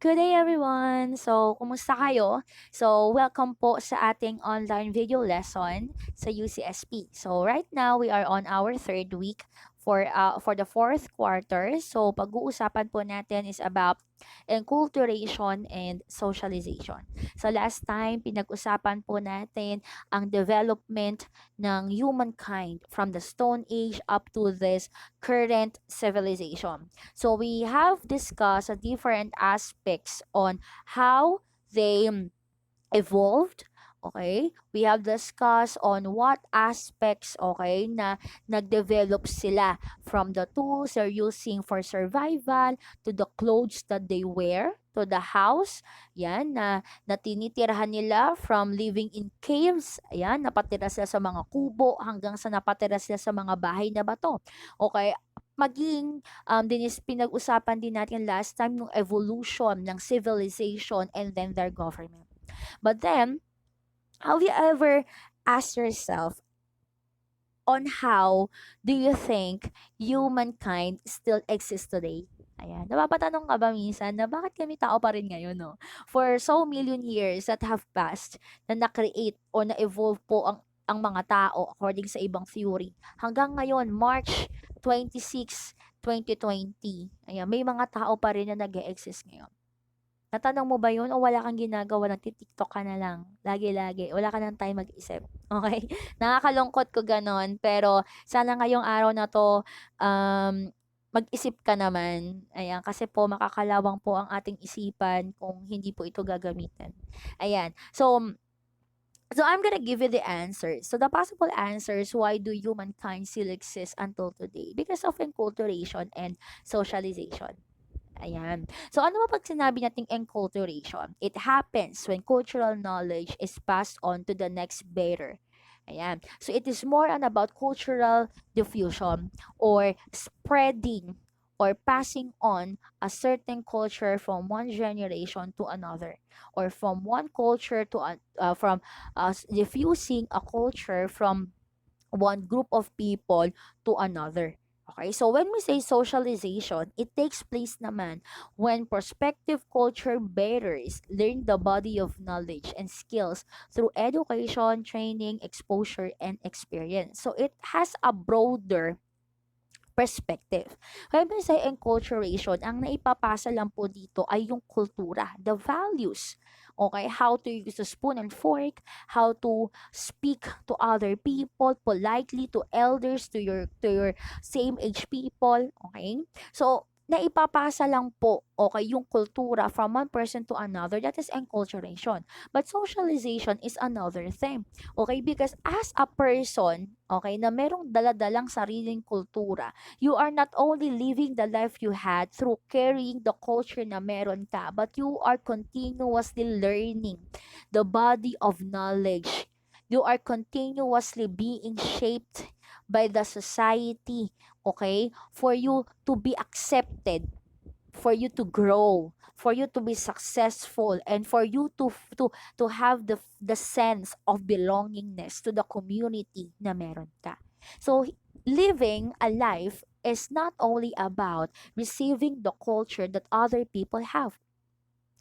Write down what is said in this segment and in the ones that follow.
Good day everyone! So, kumusta kayo? So, welcome po sa ating online video lesson sa UCSP. So, right now, we are on our third week for the fourth quarter. So, pag-uusapan po natin is about enculturation and socialization. So, last time, pinag-usapan po natin ang development ng humankind from the Stone Age up to this current civilization. So we have discussed different aspects on how they evolved. Okay? We have discussed on what aspects, okay, na nag-develop sila from the tools they're using for survival to the clothes that they wear to the house, yan, na tinitirahan nila from living in caves, ayan, napatira sila sa mga kubo hanggang sa napatira sila sa mga bahay na bato. Okay, maging pinag-usapan din natin last time yung evolution ng civilization and then their government. But then, have you ever asked yourself on how do you think humankind still exists today? Ayan. Napapatanong ka ba minsan na bakit kami tao pa rin ngayon, no? For so million years that have passed na na-create or na-evolve po ang mga tao according sa ibang theory. Hanggang ngayon, March 26, 2020, ayan, may mga tao pa rin na nag-e-exist ngayon. Natanong mo ba yun o wala kang ginagawa, nagti-TikTok ka na lang, lagi-lagi, wala ka ng time mag-isip, okay? Nakakalungkot ko gano'n, pero sana ngayong araw na 'to, mag-isip ka naman, ayan, kasi po makakalawang po ang ating isipan kung hindi po ito gagamitin. Ayan, so I'm gonna give you the answers. So the possible answers, why do humankind still exist until today? Because of enculturation and socialization. Ayan. So, ano ba pag sinabi nating enculturation? It happens when cultural knowledge is passed on to the next bearer. Ayan. So, it is more on about cultural diffusion or spreading or passing on a certain culture from one generation to another, or from one culture to from diffusing a culture from one group of people to another. Okay, so when we say socialization, it takes place naman when prospective culture bearers learn the body of knowledge and skills through education, training, exposure, and experience. So it has a broader perspective. When we say enculturation, ang naipapasa lang po dito ay yung kultura, the values. Okay, how to use a spoon and fork, how to speak to other people politely, to elders, to your same age people, okay? So, naipapasa lang po, okay, yung kultura from one person to another, that is enculturation. But socialization is another thing. Okay, because as a person, okay, na merong daladalang sariling kultura, you are not only living the life you had through carrying the culture na meron ka, but you are continuously learning the body of knowledge. You are continuously being shaped by the society, okay, for you to be accepted, for you to grow, for you to be successful, and for you to have the sense of belongingness to the community na meron ka. So, living a life is not only about receiving the culture that other people have.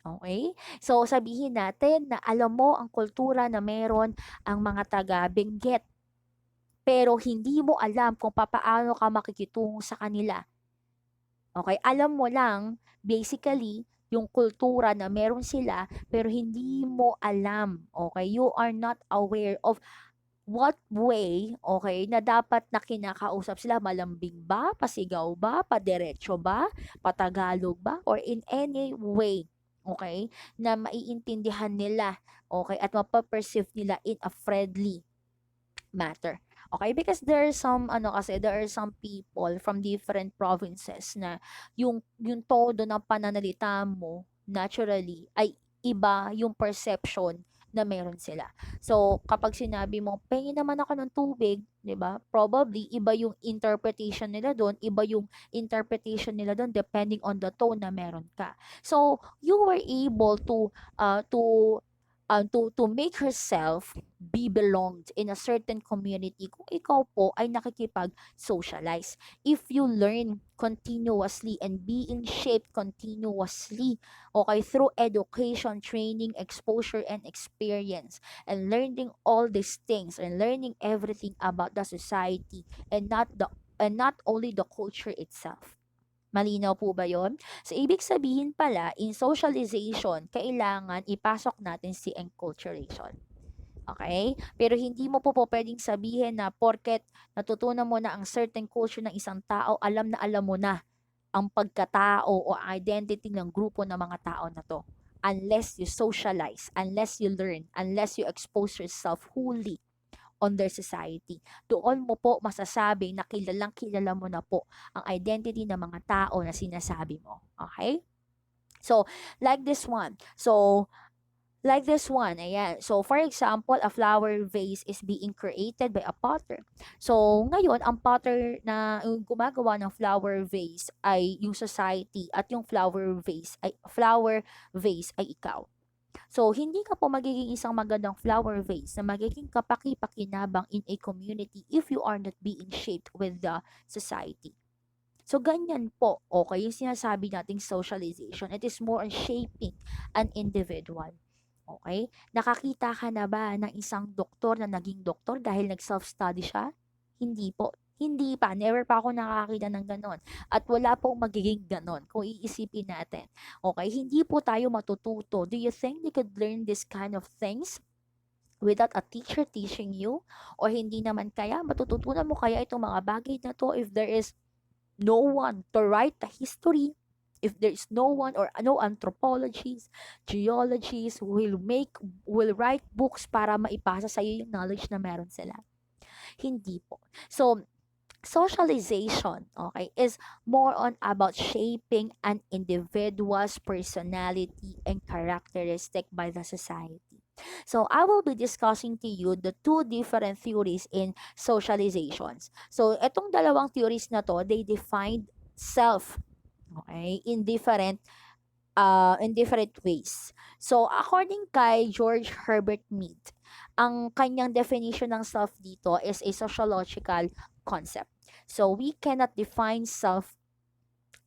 Okay? So, sabihin natin na alam mo ang kultura na meron ang mga taga Benguet, pero hindi mo alam kung papaano ka makikitungo sa kanila. Okay? Alam mo lang, basically, yung kultura na meron sila, pero hindi mo alam. Okay? You are not aware of what way, okay, na dapat na kinakausap sila. Malambing ba? Pasigaw ba? Padiretso ba? Patagalog ba? Or in any way, okay, na maiintindihan nila, okay, at mapaperceive nila in a friendly matter. Okay? Because there are some, there are some people from different provinces na yung todo ng pananalita mo, naturally, ay iba yung perception na meron sila. So, kapag sinabi mo, pengi naman ako ng tubig, di ba? Probably, iba yung interpretation nila doon, iba yung interpretation nila doon depending on the tone na meron ka. So, you were able to to make herself be belonged in a certain community kung ikaw po ay nakikipag-socialize. If you learn continuously and being shaped continuously, okay, through education, training, exposure, and experience, and learning all these things and learning everything about the society and not only the culture itself. Malinaw po ba yon? So, ibig sabihin pala, in socialization, kailangan ipasok natin si enculturation. Okay? Pero hindi mo po pwedeng sabihin na porket natutunan mo na ang certain culture ng isang tao, alam mo na ang pagkatao o identity ng grupo ng mga tao na to. Unless you socialize, unless you learn, unless you expose yourself wholly on their society. Doon mo po masasabing na kilalang kilala mo na po ang identity ng mga tao na sinasabi mo. Okay? So, like this one. Ayan. So, for example, a flower vase is being created by a potter. So, ngayon, ang potter na yung gumagawa ng flower vase ay yung society at yung flower vase ay ikaw. So, hindi ka po magiging isang magandang flower vase na magiging kapaki-pakinabang in a community if you are not being shaped with the society. So, ganyan po, okay, yung sinasabi nating socialization. It is more on shaping an individual. Okay? Nakakita ka na ba ng isang doktor na naging doktor dahil nag-self-study siya? Hindi po. Hindi pa. Never pa ako nakakita ng ganon. At wala pong magiging ganon kung iisipin natin. Okay? Hindi po tayo matututo. Do you think you could learn this kind of things without a teacher teaching you? O hindi naman kaya? Matututunan mo kaya itong mga bagay na to if there is no one to write the history, if there is no one or no anthropologists, geologists who will write books para maipasa sa iyo yung knowledge na meron sila. Hindi po. So, socialization, okay, is more on about shaping an individual's personality and characteristic by the society. So, I will be discussing to you the two different theories in socializations. So, etong dalawang theories na to, they defined self, okay, in different ways. So, according kay George Herbert Mead, ang kanyang definition ng self dito is a sociological concept. So, we cannot define self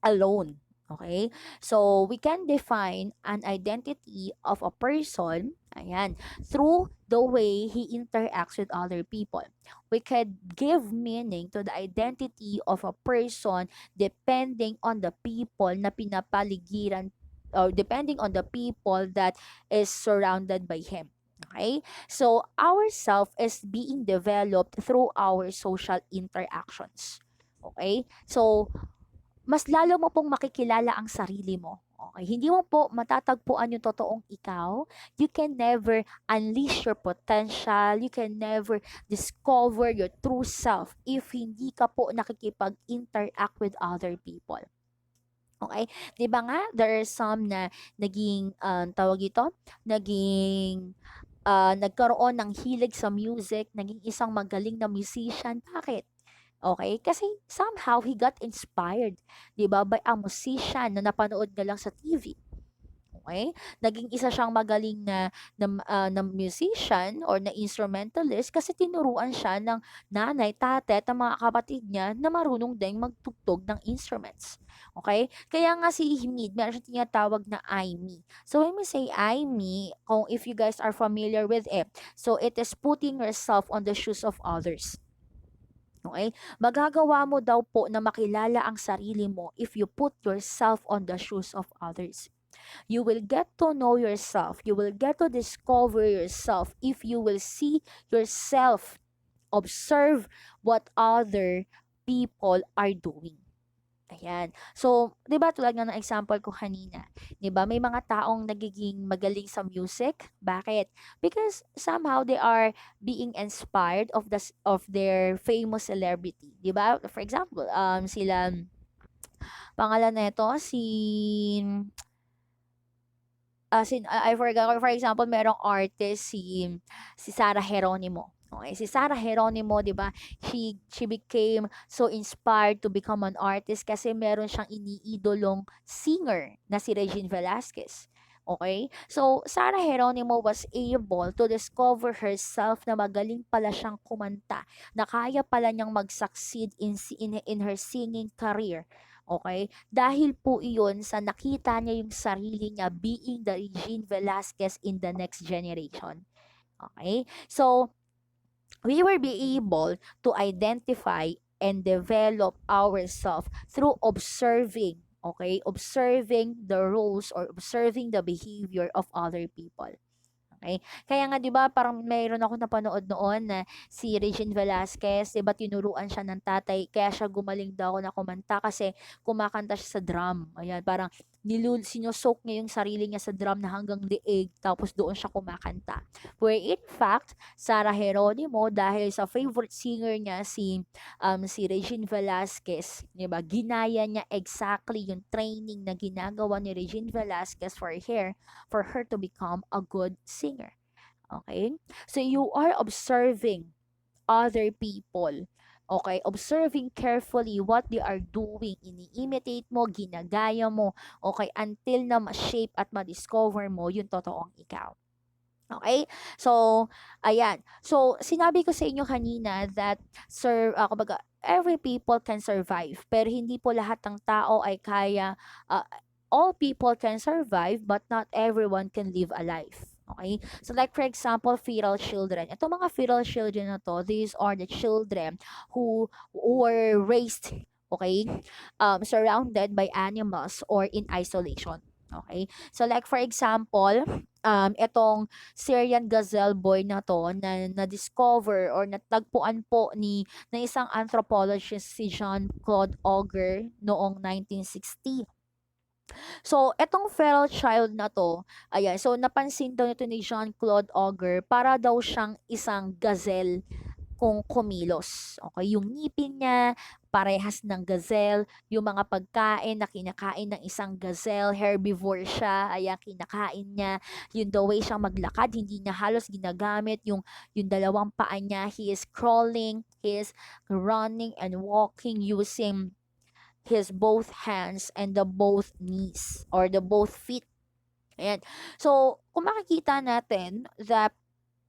alone. Okay? So, we can define an identity of a person, ayan, through the way he interacts with other people. We can give meaning to the identity of a person depending on the people na pinapaligiran or depending on the people that is surrounded by him. Okay? So, our self is being developed through our social interactions. Okay? So, mas lalo mo pong makikilala ang sarili mo. Okay? Hindi mo po matatagpuan yung totoong ikaw. You can never unleash your potential. You can never discover your true self if hindi ka po nakikipag-interact with other people. Okay? 'Di ba nga, there are some na naging, tawag ito, nagkaroon ng hilig sa music, naging isang magaling na musician. Bakit? Okay, kasi somehow he got inspired, 'di ba, by a musician na napanood na lang sa TV. Okay? Naging isa siyang magaling na musician or na instrumentalist kasi tinuruan siya ng nanay, tate at ang mga kapatid niya na marunong ding magtugtog ng instruments. Okay? Kaya nga si Himid, meron siyang tinatawag na I, me. So when we say I, me, kung if you guys are familiar with it, so it is putting yourself on the shoes of others. Okay? Magagawa mo daw po na makilala ang sarili mo if you put yourself on the shoes of others. You will get to know yourself. You will get to discover yourself if you will see yourself, observe what other people are doing. Ayan. So, 'di ba tulad nga ng example ko kanina, 'di ba? May mga taong nagiging magaling sa music. Bakit? Because somehow they are being inspired of their famous celebrity, 'di ba? For example, sila pangalan nito si I forgot, for example, merong artist si Sarah Geronimo. Okay, si Sarah Geronimo, 'di ba? She became so inspired to become an artist kasi meron siyang iniidolong singer na si Regine Velasquez. Okay? So, Sarah Geronimo was able to discover herself na magaling pala siyang kumanta, na kaya pala niyang mag-succeed in her singing career. Okay? Dahil po iyon sa nakita niya yung sarili niya being the Regine Velasquez in the next generation. Okay? So, we will be able to identify and develop ourselves through observing, okay, observing the roles or observing the behavior of other people. Okay? Kaya nga 'di ba parang mayroon ako napanood noon na si Regine Velasquez, 'di ba tinuruan siya ng tatay kaya siya gumaling daw na kumanta kasi kumakanta siya sa drum. Ayan, parang sinusok niya yung sarili niya sa drum na hanggang liig tapos doon siya kumakanta. Where in fact, Sarah Geronimo dahil sa favorite singer niya si Regine Velasquez, 'di ba? Ginaya niya exactly yung training na ginagawa ni Regine Velasquez for her to become a good singer. Okay? So you are observing other people. Okay? Observing carefully what they are doing. Ini-imitate mo, ginagaya mo. Okay? Until na ma-shape at ma-discover mo yung totoong ikaw. Okay? So, ayan. So, sinabi ko sa inyo kanina that, kumbaga, every people can survive. Pero hindi po lahat ng tao ay kaya, uh, all people can survive, but not everyone can live a life. Okay? So, like for example, feral children. Ito mga feral children na to, these are the children who were raised, okay, surrounded by animals or in isolation. Okay? So, like for example, etong Syrian gazelle boy na to na na-discover or natagpuan po ng isang anthropologist si Jean-Claude Auger noong 1960. So, etong feral child na to, ayan, so napansin daw nito ni Jean-Claude Auger para daw siyang isang gazelle kung kumilos. Okay, yung ngipin niya, parehas ng gazelle, yung mga pagkain na kinakain ng isang gazelle, herbivore siya, ayan, kinakain niya, yung the way siyang maglakad, hindi niya halos ginagamit yung dalawang paa niya, he is crawling, he is running and walking using his both hands and the both knees or the both feet. Ayan. So, kung makikita natin that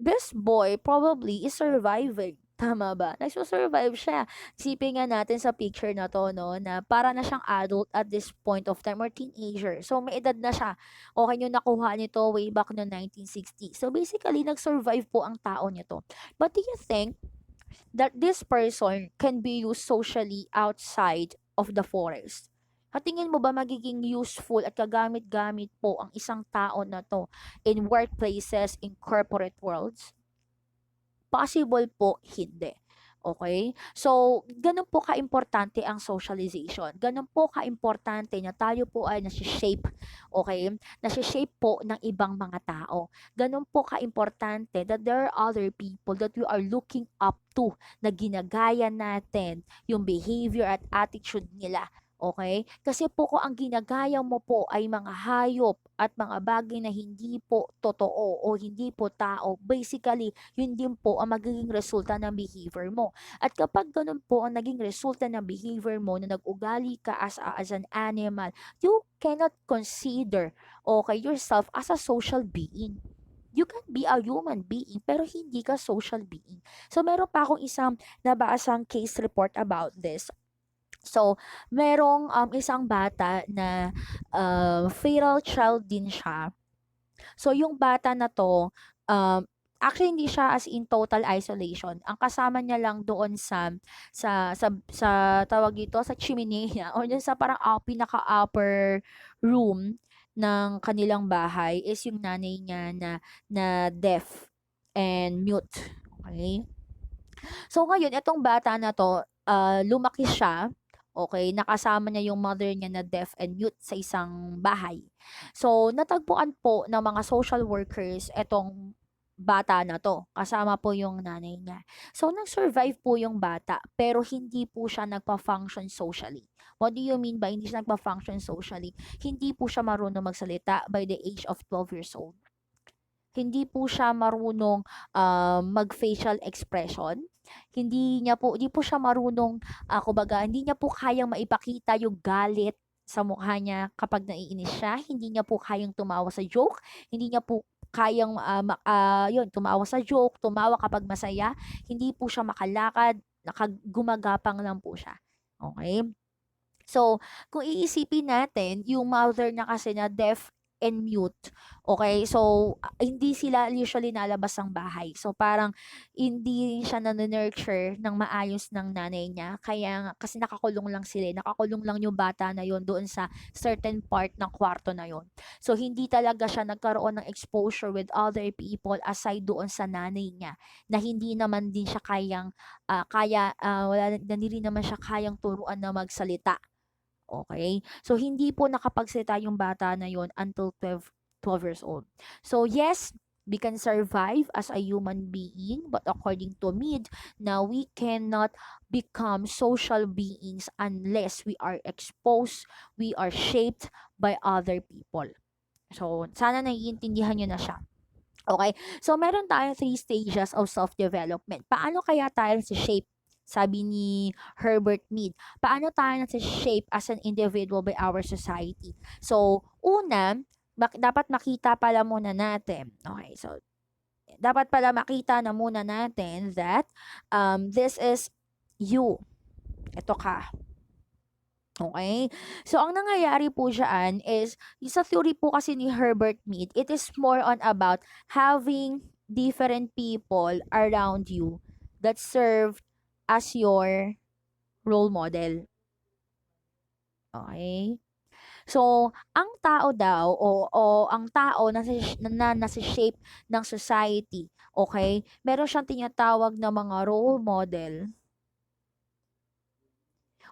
this boy probably is surviving. Tama ba? Nagsusurvive siya. Isipin nga natin sa picture na to, no, na para na siyang adult at this point of time or teenager. So, may edad na siya. Okay, yung nakuha nito way back no 1960. So, basically, nag-survive po ang tao nito. But do you think that this person can be used socially outside of the forest? At tingin mo ba magiging useful at kagamit-gamit po ang isang tao na to in workplaces, in corporate worlds? Possible po, hindi. Okay? So, ganun po kaimportante ang socialization. Ganun po kaimportante na tayo po ay nasi-shape, okay? Nasi-shape po ng ibang mga tao. Ganun po kaimportante that there are other people that we are looking up to na ginagaya natin yung behavior at attitude nila. Okay? Kasi po kung ang ginagaya mo po ay mga hayop at mga bagay na hindi po totoo o hindi po tao, basically, yun din po ang magiging resulta ng behavior mo. At kapag ganun po ang naging resulta ng behavior mo na nag-ugali ka as an animal, you cannot consider, okay, yourself as a social being. You can be a human being pero hindi ka social being. So meron pa akong isang nabasang case report about this. So, merong isang bata na feral child din siya. So, yung bata na to, actually hindi siya as in total isolation. Ang kasama niya lang doon sa tawag dito, sa chimenea or dun sa parang pinaka-upper room ng kanilang bahay is yung nanay niya na deaf and mute. Okay? So ngayon, itong bata na 'to, lumaki siya, okey, nakasama niya yung mother niya na deaf and mute sa isang bahay. So natagpuan po ng mga social workers itong bata na 'to, kasama po yung nanay niya. So nag-survive po yung bata, pero hindi po siya nagfa-function socially. What do you mean by hindi siya nagfa-function socially? Hindi po siya marunong magsalita by the age of 12 years old. Hindi po siya marunong, mag-facial expression. Hindi po siya marunong, kumbaga hindi niya po kayang maipakita yung galit, sa mukha niya kapag naiinis siya, hindi niya po kayang tumawa sa joke, hindi niya po kayang, yun, tumawa sa joke, tumawa kapag masaya, hindi po siya makalakad, gumagapang lang po siya. Okay? So, kung iisipin natin, yung mother niya kasi na deaf and mute, okay? So, hindi sila usually nalabas ng bahay. So, parang hindi siya nurture ng maayos ng nanay niya. Kaya kasi nakakulong lang sila. Nakakulong lang yung bata na yon doon sa certain part ng kwarto na yon. So, hindi talaga siya nagkaroon ng exposure with other people aside doon sa nanay niya na hindi naman din siya hindi rin naman siya kayang turuan na magsalita. Okay? So, hindi po nakapagsalita yung bata na yon until 12 years old. So, yes, we can survive as a human being, but according to Mead, now we cannot become social beings unless we are exposed, we are shaped by other people. So, sana naiintindihan nyo na siya. Okay? So, meron tayong three stages of self-development. Paano kaya tayo si shape? Sabi ni Herbert Mead, paano tayo shape as an individual by our society? So, una, dapat makita pala muna natin. Okay, so, dapat pala makita na muna natin that this is you. Ito ka. Okay? So, ang nangyayari po dyan is, sa theory po kasi ni Herbert Mead, it is more on about having different people around you that serve as your role model. Okay? So, ang tao daw o ang tao nasa shape ng society, okay? Meron siyang tinatawag na mga role model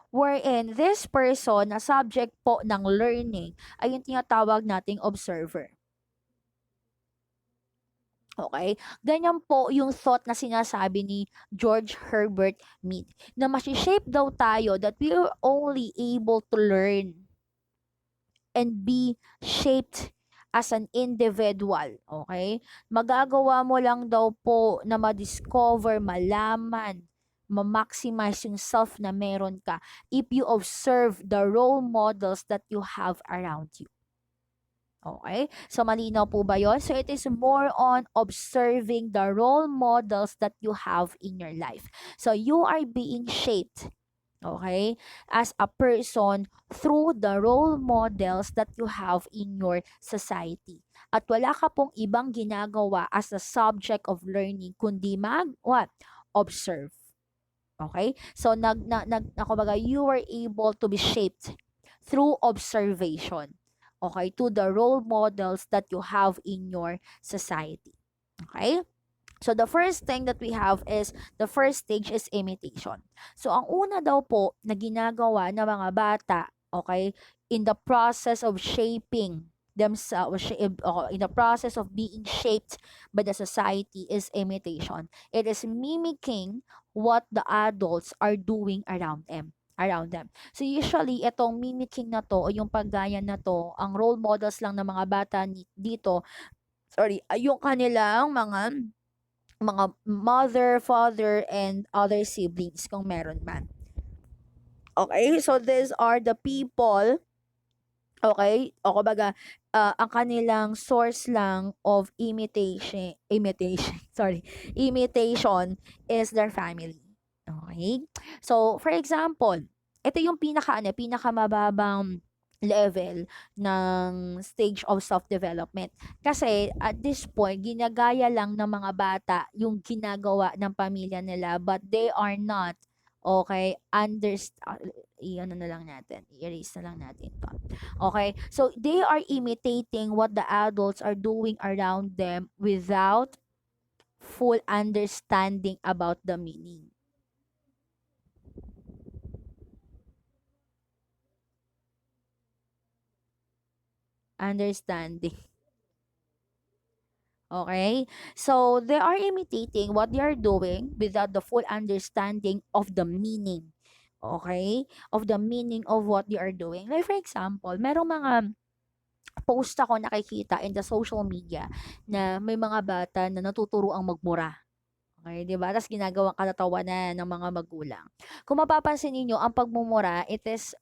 wherein this person na subject po ng learning ay yung tinatawag nating observer. Okay? Ganyan po yung thought na sinasabi ni George Herbert Mead na shape daw tayo that we are only able to learn and be shaped as an individual. Okay? Magagawa mo lang daw po na ma-discover, malaman, ma-maximize yung self na meron ka if you observe the role models that you have around you. Okay? So, malinaw po ba yon? So, it is more on observing the role models that you have in your life. So, you are being shaped, okay, as a person through the role models that you have in your society. At wala ka pong ibang ginagawa as a subject of learning kundi what? Observe. Okay? So, kumbaga, you were able to be shaped through observation. Okay? To the role models that you have in your society. Okay? So, the first thing that we have is, the first stage is imitation. So, ang una daw po na ginagawa ng mga bata, okay, in the process of shaping themselves, in the process of being shaped by the society is imitation. It is mimicking what the adults are doing around them. So usually itong mimicking na to o yung paggaya na to, ang role models lang ng mga bata dito, ay yung kanilang mga mother, father, and other siblings kung meron man. Okay, so these are the people, okay, o kumbaga, ang kanilang source lang of imitation is their family. Okay? So, for example, ito yung pinakamababang level ng stage of self-development. Kasi at this point, ginagaya lang ng mga bata yung ginagawa ng pamilya nila, but they are not, okay, i-ano na lang natin, i-erase na lang natin to. Okay, so they are imitating what the adults are doing around them without full understanding about the meaning. Understanding. Okay? So, they are imitating what they are doing without the full understanding of the meaning. Okay? Of the meaning of what they are doing. Like for example, merong mga post ako nakikita in the social media na may mga bata na natuturuang magmura. Okay, 'di ba? Tapos ginagawang katatawanan ng mga magulang. Kung mapapansin niyo ang pagmumura, it is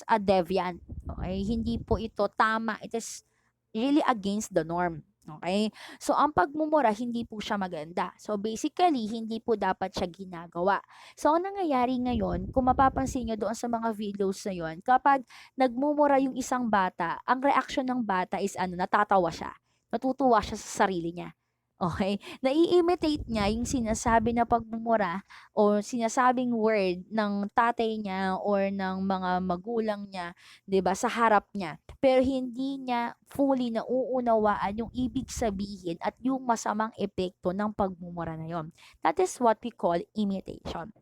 a deviant. Okay? Okay? Hindi po ito tama. It is really against the norm. Okay? So, ang pagmumura, hindi po siya maganda. So, basically, hindi po dapat siya ginagawa. So, ang nangyayari ngayon, kung mapapansin nyo doon sa mga videos na yon, kapag nagmumura yung isang bata, ang reaction ng bata is ano, natatawa siya. Natutuwa siya sa sarili niya. Okay? Nai-imitate niya yung sinasabi na pagmumura o sinasabing word ng tatay niya or ng mga magulang niya, 'di ba, sa harap niya. Pero hindi niya fully nauunawaan yung ibig sabihin at yung masamang epekto ng pagmumura na yon. That is what we call imitation.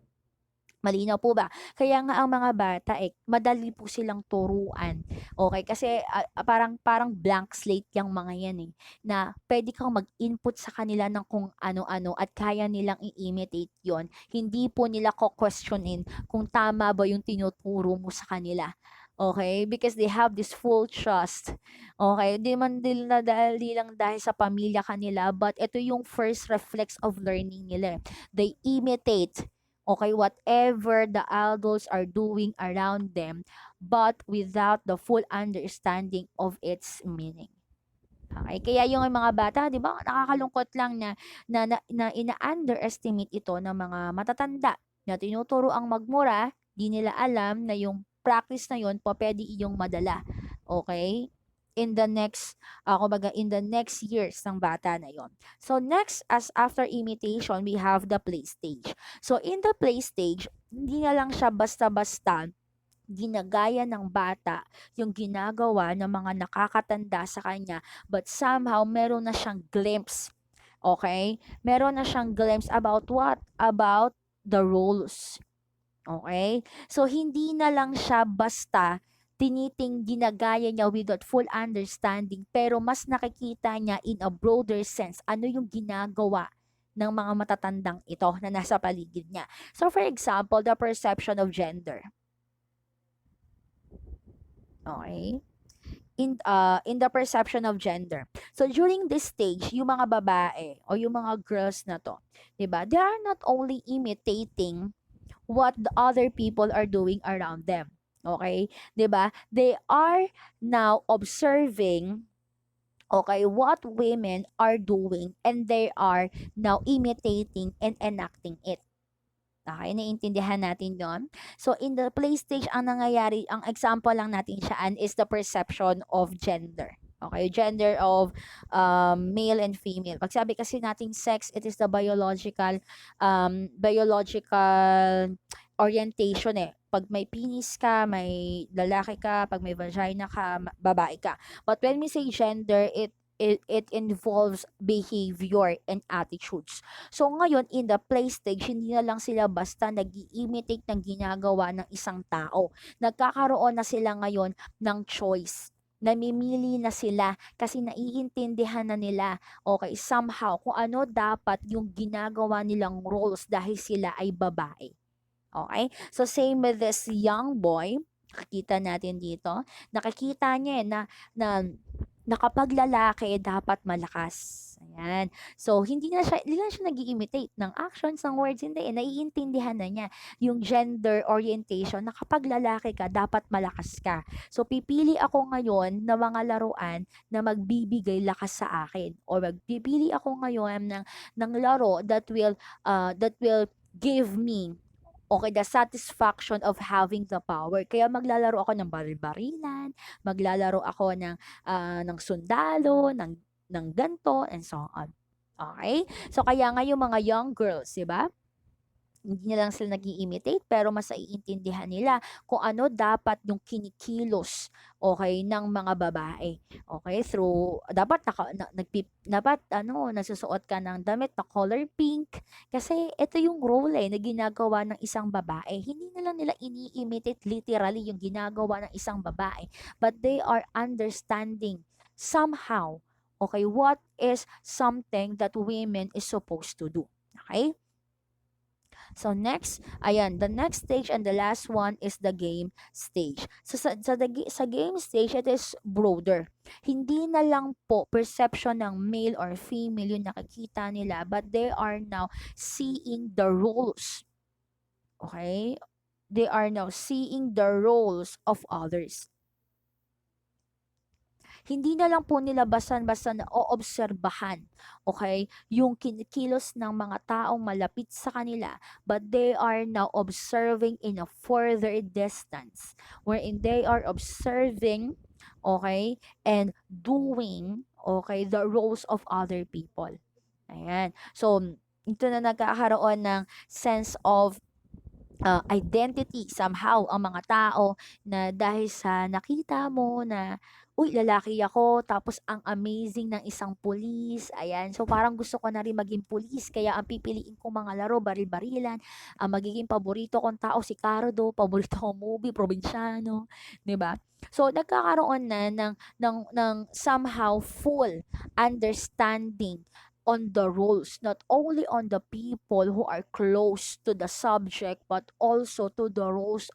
Malinaw po ba? Kaya nga ang mga bata, madali po silang turuan. Okay? Kasi parang blank slate yung mga yan na pwede kang mag-input sa kanila ng kung ano-ano at kaya nilang i-imitate yon. Hindi po nila ko-questionin kung tama ba yung tinuturo mo sa kanila. Okay? Because they have this full trust. Okay? Di man nila dahil lang dahil sa pamilya kanila, but ito yung first reflex of learning nila. They imitate, okay, whatever the adults are doing around them, but without the full understanding of its meaning. Okay, kaya yung mga bata, 'di ba, nakakalungkot lang na ina-underestimate ito ng mga matatanda na tinuturo ang magmura, di nila alam na yung practice na yun pwede iyong madala. Okay? In the next, kumbaga, in the next years ng bata na yon. So next, as after imitation, we have the play stage. So in the play stage, hindi na lang siya basta-basta ginagaya ng bata yung ginagawa ng mga nakakatanda sa kanya, but somehow meron na siyang glimpse. Okay? Meron na siyang glimpse about what? About the roles. Okay? So, hindi na lang siya basta ginagaya niya without full understanding, pero mas nakikita niya in a broader sense ano yung ginagawa ng mga matatandang ito na nasa paligid niya. So, for example, the perception of gender. Okay? In the perception of gender. So during this stage, yung mga babae o yung mga girls na to, 'di ba? They are not only imitating what the other people are doing around them. Okay? 'Di ba? They are now observing, okay, what women are doing, and they are now imitating and enacting it. Okay, naiintindihan natin yon. So, in the play stage, ang nangyayari, ang example lang natin siyaan is the perception of gender. Okay, gender of male and female. Pag sabi kasi nating sex, it is the biological orientation Pag may penis ka, may lalaki ka. Pag may vagina ka, babae ka. But when we say gender, it involves behavior and attitudes. So ngayon, in the play stage, hindi na lang sila basta nag-imitate ng ginagawa ng isang tao. Nagkakaroon na sila ngayon ng choice. Namimili na sila kasi naiintindihan na nila, okay, somehow, kung ano dapat yung ginagawa nilang roles dahil sila ay babae. Okay? So same with this young boy, nakikita natin dito, nakikita niya na kapag lalaki dapat malakas. Ayan. So, hindi na siya nag-imitate ng actions, ng words, hindi. Naiintindihan na niya yung gender orientation na kapag lalaki ka, dapat malakas ka. So, pipili ako ngayon ng mga laruan na magbibigay lakas sa akin. Or magpipili ako ngayon ng laro that will give me, okay, the satisfaction of having the power. Kaya maglalaro ako ng baril-barilan, maglalaro ako ng sundalo, ng ganto, and so on. Okay? So, kaya nga yung mga young girls, di ba? Hindi na lang sila nag-i-imitate, pero mas naiintindihan nila kung ano dapat yung kinikilos, okay, ng mga babae. Okay? Through, dapat nasusuot ka ng damit na color pink, kasi ito yung role na ginagawa ng isang babae. Hindi na lang nila ini-imitate literally yung ginagawa ng isang babae, but they are understanding somehow, okay, what is something that women is supposed to do. Okay? So next, ayan, the next stage and the last one is the game stage. So sa game stage, it is broader. Hindi na lang po perception ng male or female yung nakikita nila, but they are now seeing the roles. Okay? They are now seeing the roles of others. Hindi na lang po nila basta-basta naoobserbahan, okay, yung kinikilos ng mga taong malapit sa kanila, but they are now observing in a further distance, wherein they are observing, okay, and doing, okay, the roles of other people. Ayan. So, ito na nagkakaroon ng sense of identity somehow ang mga tao, na dahil sa nakita mo na, uy, lalaki ako, tapos ang amazing ng isang pulis, ayan. So, parang gusto ko na rin maging pulis, kaya ang pipiliin kong mga laro, baril-barilan. Ang magiging paborito kong tao, si Cardo, paborito kong movie, Probinsyano, 'di ba? So, nagkakaroon na ng somehow full understanding on the roles, not only on the people who are close to the subject, but also to the roles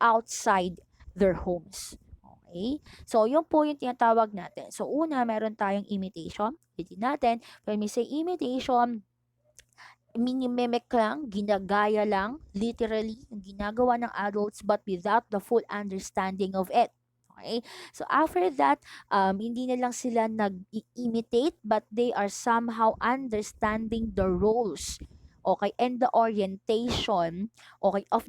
outside their homes. Okay? So, yun po yung tinatawag natin. So, una, meron tayong imitation. Hindi natin, when we say imitation, minimimic lang, ginagaya lang, literally, yung ginagawa ng adults, but without the full understanding of it. Okay? So, after that, hindi na lang sila nag-imitate, but they are somehow understanding the roles, okay, and the orientation, okay, of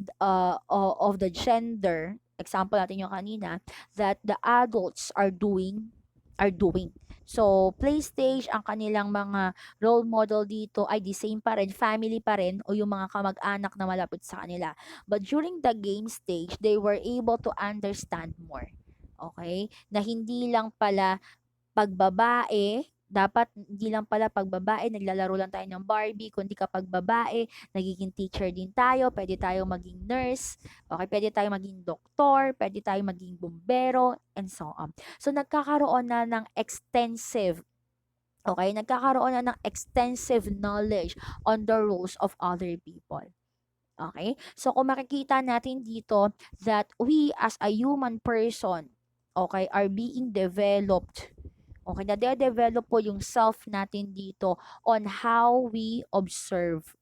the gender. Example natin yung kanina, that the adults are doing. So, play stage, ang kanilang mga role model dito ay the same pa rin, family pa rin, o yung mga kamag-anak na malapit sa kanila. But during the game stage, they were able to understand more. Okay? Na hindi lang pala pagbabae, dapat hindi lang pala pagbabae, naglalaro lang tayo ng Barbie, kundi kapag babae, nagiging teacher din tayo, pwede tayo maging nurse, okay, pwede tayo maging doktor, pwede tayo maging bumbero, and so on. So, nagkakaroon na ng extensive, okay, nagkakaroon na ng extensive knowledge on the roles of other people. Okay? So, kung makikita natin dito that we as a human person, okay, are being developed. Okay, nade-develop po yung self natin dito on how we observe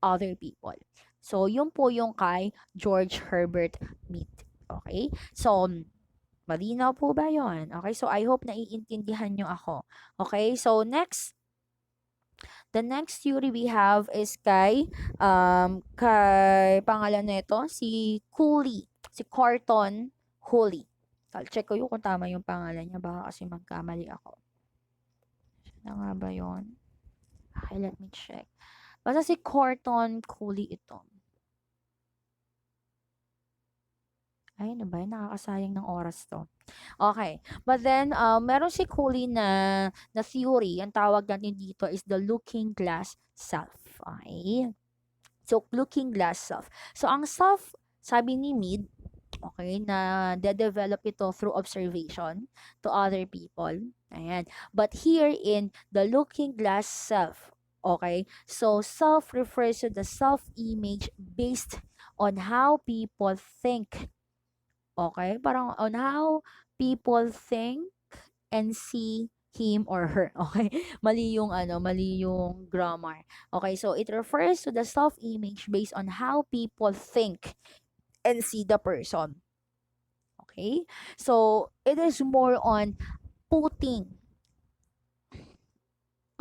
other people. So, yun po yung kay George Herbert Mead. Okay? So, malinaw po ba yon? Okay, so I hope naiintindihan nyo ako. Okay, so the next theory we have is kay pangalan nito, si Cooley, si Corton Cooley. Check ko yung kung tama yung pangalan niya, baka kasi magkamali ako. Ano nga ba yun? Okay, let me check. Basta si Corton Cooley ito. Ay, ano ba? Nakakasayang ng oras to. Okay. But then, meron si Cooley na theory. Ang tawag natin dito is the looking glass self. Okay? So, looking glass self. So, ang self, sabi ni Mead, okay, na de-develop ito through observation to other people. Ayan. But here in the looking glass self, okay, so self refers to the self-image based on how people think. Okay? Parang on how people think and see him or her. Okay? Mali yung grammar. Okay, so it refers to the self-image based on how people think and see the person. Okay? So, it is more on putting,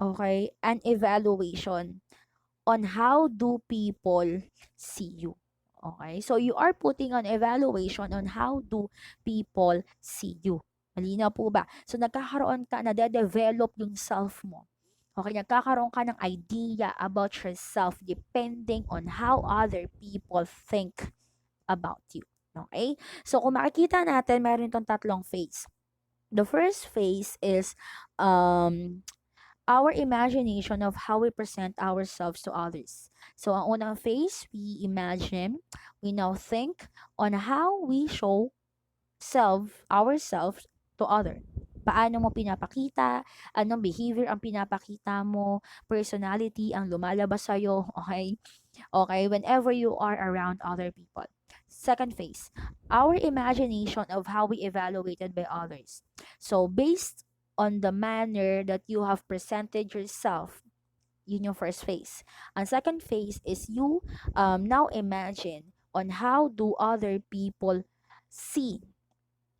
okay, an evaluation on how do people see you. Okay? So, you are putting an evaluation on how do people see you. Malinaw po ba? So, nagkakaroon ka, nade-develop yung self mo. Okay, nagkakaroon ka ng idea about yourself depending on how other people think about you. Okay? So, kung makikita natin, meron itong tatlong phase. The first phase is our imagination of how we present ourselves to others. So, ang unang phase, we imagine, we now think on how we show ourselves to other. Paano mo pinapakita, anong behavior ang pinapakita mo, personality ang lumalabas sa'yo, okay? Okay, whenever you are around other people. Second phase, our imagination of how we evaluated by others. So, based on the manner that you have presented yourself, yun yung first phase. Ang second phase is you now imagine on how do other people see,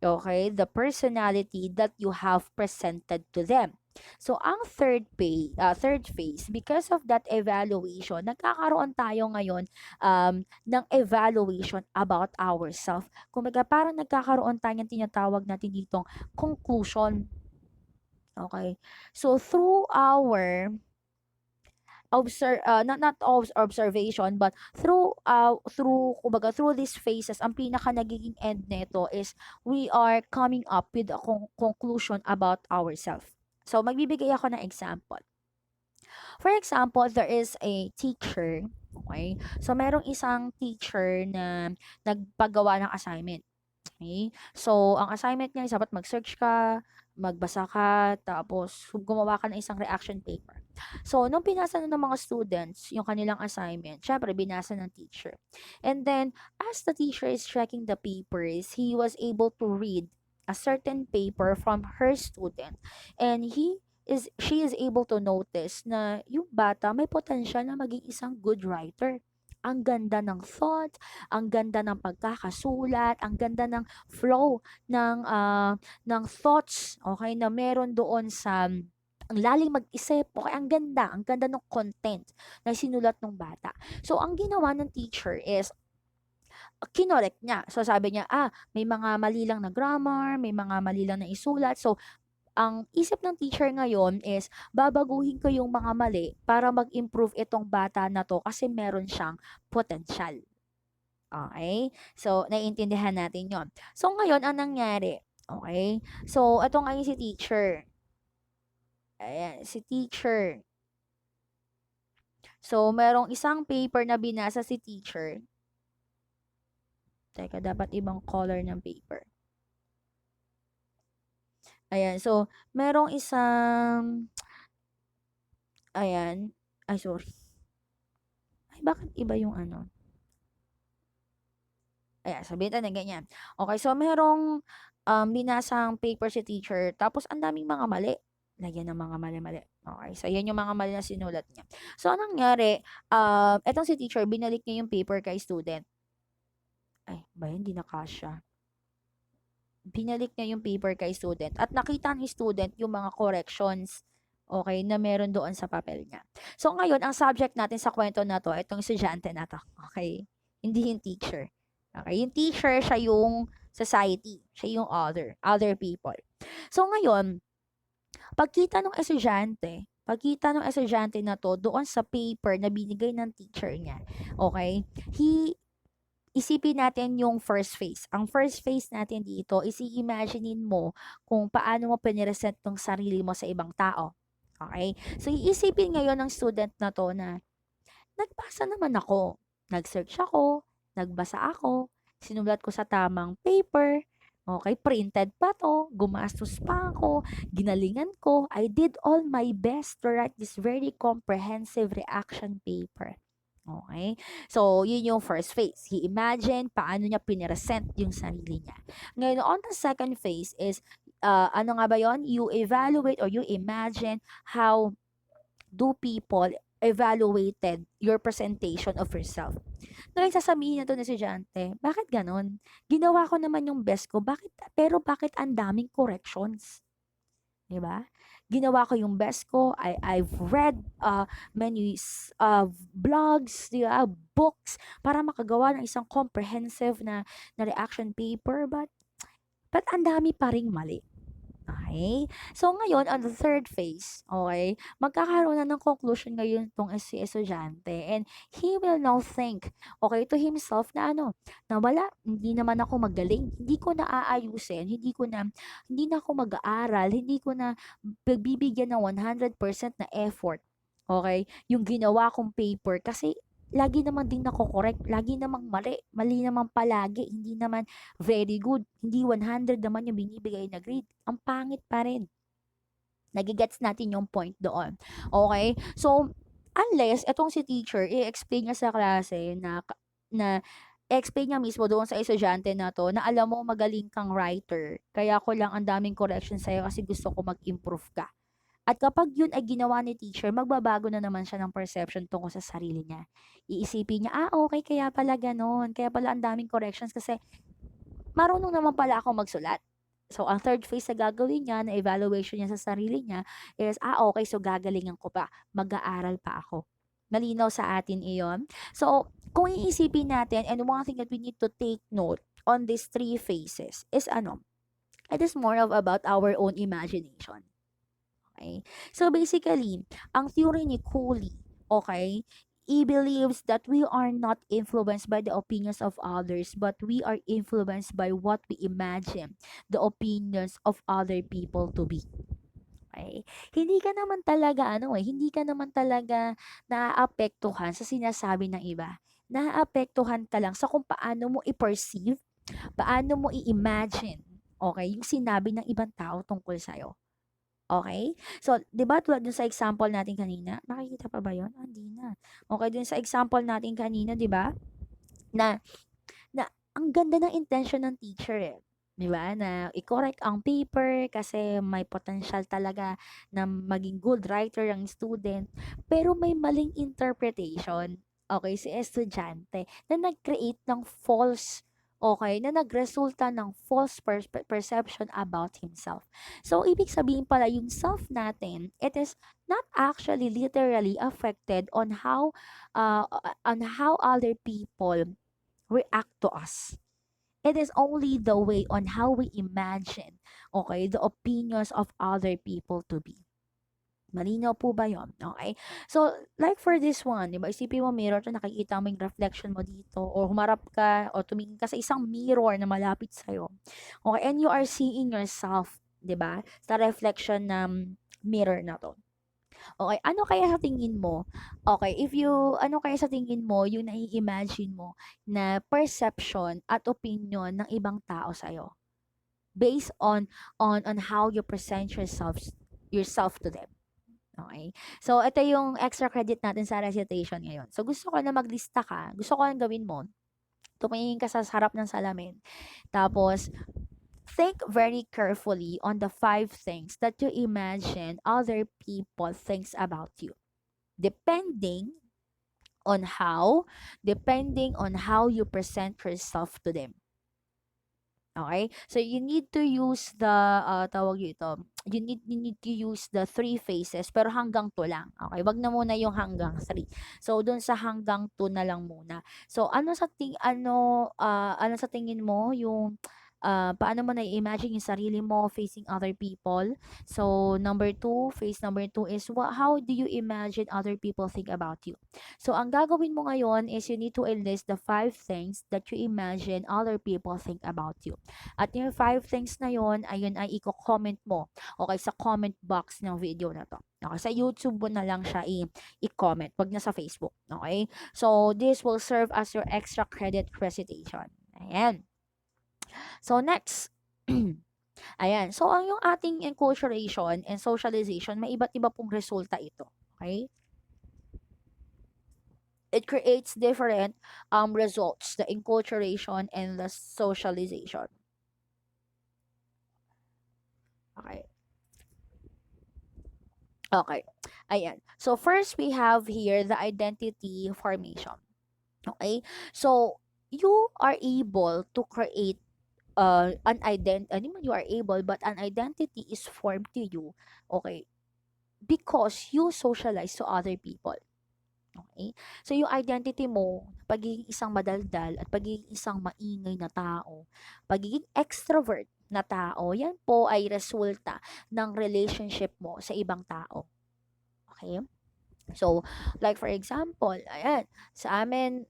Okay, the personality that you have presented to them. So, ang third phase, because of that evaluation, nagkakaroon tayo ngayon ng evaluation about ourselves. Kumbaga, parang nagkakaroon tayo ng tinatawag natin ditong conclusion. Okay. So, through our observation, but kumbaga through these phases, ang pinaka nagiging end nito is we are coming up with a conclusion about ourselves. So magbibigay ako ng example. For example, there is a teacher, okay? So merong isang teacher na nagpagawa ng assignment. Okay? So, ang assignment niya is dapat mag-search ka, magbasa ka, tapos gumawa ka ng isang reaction paper. So, nung binasa na ng mga students yung kanilang assignment, syempre binasa ng teacher. And then, as the teacher is checking the papers, he was able to read a certain paper from her student. And she is able to notice na yung bata may potential na maging isang good writer. Ang ganda ng thought, ang ganda ng pagkakasulat, ang ganda ng flow ng thoughts, okay, na meron doon sa ang laling mag-isip, okay, ang ganda ng content na sinulat ng bata. So, ang ginawa ng teacher is, kinorek niya. So, sabi niya, may mga mali lang na grammar, may mga mali lang na isulat. So, ang isip ng teacher ngayon is, babaguhin ko yung mga mali para mag-improve itong bata na to kasi meron siyang potential. Okay? So, naiintindihan natin yon. So, ngayon, ang nangyari, okay? So, ito ngayon si teacher. Ayan, si teacher. So, merong isang paper na binasa si teacher. Teka, dapat ibang color ng paper. Ayan, so, merong isang, ayan, ay, sorry. Ay, bakit iba yung ano? Ayan, sabihin natin na ganyan. Okay, so merong binasang paper si teacher, tapos ang daming mga mali. Lagyan ng mga mali-mali. Okay, so yan yung mga mali na sinulat niya. So, anong nangyari? Etong si teacher, binalik niya yung paper kay student. Ay, ba hindi na kasya. Binalik niya yung paper kay student at nakita ni student yung mga corrections, okay, na meron doon sa papel niya. So, ngayon, ang subject natin sa kwento na to, itong estudyante na to, okay? Hindi yung teacher. Okay, yung teacher, siya yung society, siya yung other people. So, ngayon, pagkita ng estudyante na to doon sa paper na binigay ng teacher niya, okay, isipin natin yung first phase. Ang first phase natin dito is i-imaginein mo kung paano mo piniresent tong sarili mo sa ibang tao. Okay? So, iisipin ngayon ng student na to na, nagbasa naman ako, nag-search ako, nagbasa ako, sinulat ko sa tamang paper, okay, printed pa to, gumastos pa ako, ginalingan ko, I did all my best to write this very comprehensive reaction paper. Okay? So, yun yung first phase. He imagined paano niya pineresent yung sarili niya. Ngayon, on the second phase is, ano nga ba yun? You evaluate or you imagine how do people evaluated your presentation of yourself. Ngayon, sasabihin na to na estudyante, bakit ganon? Ginawa ko naman yung best ko, pero bakit ang daming corrections? Diba? Ginawa ko yung best ko. I've read many blogs, diba? Books, para makagawa ng isang comprehensive na reaction paper, but ang dami pa ring mali. Okay? So, ngayon, on the third phase, okay, magkakaroon na ng conclusion ngayon itong si estudyante, and he will now think, okay, to himself na na wala, hindi naman ako magaling, hindi ko na aayusin, hindi na ako mag-aaral, hindi ko na pagbibigyan ng 100% na effort, okay, yung ginawa kong paper, kasi lagi naman din nako-correct, lagi namang mali naman palagi, hindi naman very good, hindi 100 naman yung binibigay na grade, ang pangit pa rin. Nagigets natin yung point doon. Okay? So, unless etong si teacher i-explain niya sa klase na explain niya mismo doon sa estudyante na to na alam mo magaling kang writer, kaya ko lang ang daming correction sa'yo kasi gusto ko mag-improve ka. At kapag yun ay ginawa ni teacher, magbabago na naman siya ng perception tungkol sa sarili niya. Iisipin niya, okay, kaya pala ganon. Kaya pala ang daming corrections kasi marunong naman pala ako magsulat. So, ang third phase na gagawin niya, na evaluation niya sa sarili niya is, okay, so gagalingan ko pa, mag-aaral pa ako. Malinaw sa atin iyon. So, kung iisipin natin, and one thing that we need to take note on these three phases is ano, it is more of about our own imagination. Okay? So basically, ang theory ni Cooley, okay, he believes that we are not influenced by the opinions of others, but we are influenced by what we imagine the opinions of other people to be. Okay? Hindi ka naman talaga, hindi ka naman talaga naaapektuhan sa sinasabi ng iba. Naaapektuhan ka lang sa kung paano mo i-perceive, paano mo i-imagine, okay, yung sinabi ng ibang tao tungkol sa'yo. Okay? So, 'di ba tulad dun sa example natin kanina, nakikita pa ba 'yon? Hindi na. Okay, dun sa example natin kanina, 'di ba? Na na ang ganda ng intention ng teacher, eh. 'Di ba, na i-correct ang paper kasi may potential talaga na maging good writer ang student, pero may maling interpretation, okay, si estudyante na nag-create ng false, okay, na nagresulta ng false perception about himself. So, ibig sabihin pala yung self natin, it is not actually literally affected on how other people react to us. It is only the way on how we imagine, okay, the opinions of other people to be. Malinaw po ba yon? Okay? So, like for this one, di ba, isipin mo mirror to, nakikita mo yung reflection mo dito, or humarap ka, o tumingin ka sa isang mirror na malapit sa'yo. Okay? And you are seeing yourself, di ba, sa reflection ng mirror na to. Okay, ano kaya sa tingin mo? Okay, ano kaya sa tingin mo yung nai-imagine mo na perception at opinion ng ibang tao sa'yo? Based on how you present yourself to them. Okay. So, ito yung extra credit natin sa recitation ngayon. So, gusto ko na maglista ka. Gusto ko na gawin mo. Tumingin ka sa harap ng salamin. Tapos, think very carefully on the 5 things that you imagine other people thinks about you. Depending on how you present yourself to them. Okay? So you need to use the tawag dito, you need to use the 3 phases pero hanggang 2 lang. Okay? Wag na muna yung hanggang 3. So dun sa hanggang 2 na lang muna. So ano sa tingin mo yung paano mo na-imagine yung sarili mo facing other people? So phase number 2 is how do you imagine other people think about you? So ang gagawin mo ngayon is you need to enlist the 5 things that you imagine other people think about you. At yung 5 things na yon, ayun ay i-comment mo, okay, sa comment box ng video na to. Okay, sa YouTube mo na lang siya i-comment, wag na sa Facebook. Okay? So, this will serve as your extra credit recitation. Ayan. So, next. Ayan. So, ang yung ating enculturation and socialization, may iba't iba pong resulta ito. Okay? It creates different results, the enculturation and the socialization. Okay. Okay. Ayan. So, first we have here the identity formation. Okay? So, you are able to create an you are able, but an identity is formed to you, okay, because you socialize to other people. Okay? So, yung identity mo, pagiging isang madaldal at pagiging isang maingay na tao, pagiging extrovert na tao, yan po ay resulta ng relationship mo sa ibang tao. Okay? So, like for example, ayan, sa amin,